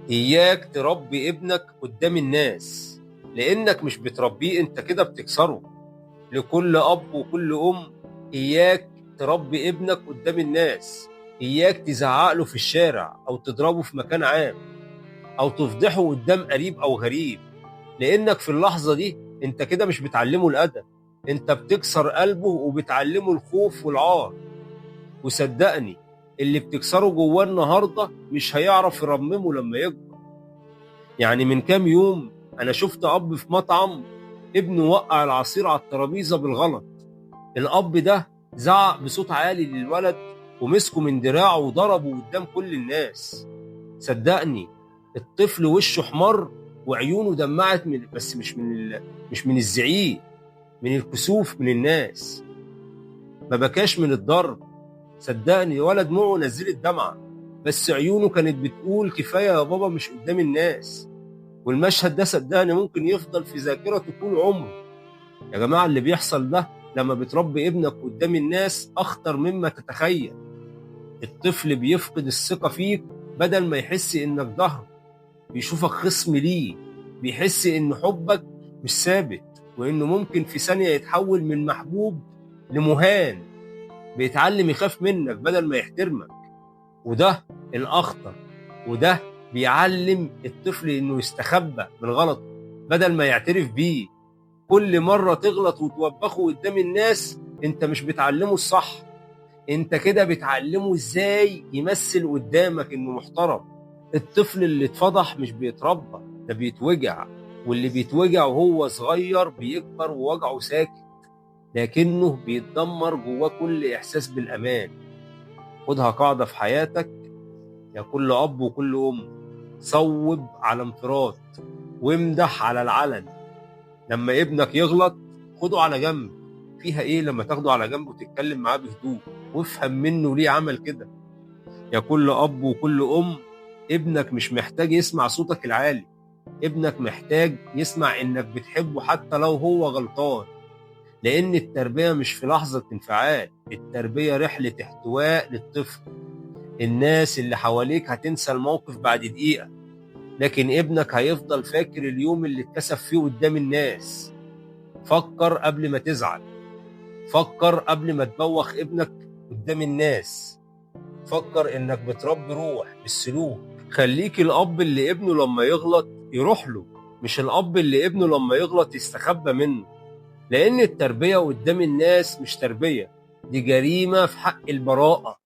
إياك تربي ابنك قدام الناس، لأنك مش بتربيه، أنت كده بتكسره. لكل أب وكل أم، إياك تربي ابنك قدام الناس. إياك تزعق له في الشارع أو تضربه في مكان عام أو تفضحه قدام قريب أو غريب، لأنك في اللحظة دي أنت كده مش بتعلمه الأدب، أنت بتكسر قلبه وبتعلمه الخوف والعار. وصدقني، اللي بتكسره جواه النهارده مش هيعرف يرممه لما يكبر. يعني من كام يوم أنا شفت أب في مطعم ابنه وقع العصير على الترابيزة بالغلط. الأب ده زعق بصوت عالي للولد ومسكه من دراعه وضربه قدام كل الناس. صدقني، الطفل وشه احمر وعيونه دمعت، بس مش من الزعيق، من الكسوف من الناس. ما بكاش من الضرب، صدقني، ولا دموعه نزلت دمعة، بس عيونه كانت بتقول كفاية يا بابا مش قدام الناس. والمشهد ده صدقني ممكن يفضل في ذاكرته طول عمره. يا جماعة، اللي بيحصل ده لما بتربي ابنك قدام الناس أخطر مما تتخيل. الطفل بيفقد الثقة فيك بدل ما يحس إنك ظهره، بيشوفك خصم ليه، بيحس إن حبك مش ثابت، وإنه ممكن في ثانية يتحول من محبوب لمهان. بيتعلم يخاف منك بدل ما يحترمك، وده الأخطر. وده بيعلم الطفل إنه يستخبى من غلطه بدل ما يعترف بيه. كل مرة تغلط وتوبخه قدام الناس، انت مش بتعلمه الصح، انت كده بتعلمه ازاي يمثل قدامك انه محترم. الطفل اللي اتفضح مش بيتربى، ده بيتوجع، واللي بيتوجع وهو صغير بيكبر ووجعه ساكت، لكنه بيتدمر جواه كل احساس بالامان. خدها قاعدة في حياتك يا كل اب وكل ام: صوب على انفراد وامدح على العلن. لما ابنك يغلط خده على جنب، فيها ايه لما تاخده على جنب وتتكلم معاه بهدوء وافهم منه ليه عمل كده. يا كل اب وكل ام، ابنك مش محتاج يسمع صوتك العالي، ابنك محتاج يسمع انك بتحبه حتى لو هو غلطان. لان التربية مش في لحظة انفعال، التربية رحلة احتواء للطفل. الناس اللي حواليك هتنسى الموقف بعد دقيقة، لكن ابنك هيفضل فاكر اليوم اللي اتكسف فيه قدام الناس. فكر قبل ما تزعل، فكر قبل ما تبوخ ابنك قدام الناس، فكر انك بتربي روح بالسلوك. خليك الاب اللي ابنه لما يغلط يروح له، مش الاب اللي ابنه لما يغلط يستخبى منه. لان التربية قدام الناس مش تربية، دي جريمة في حق البراءة.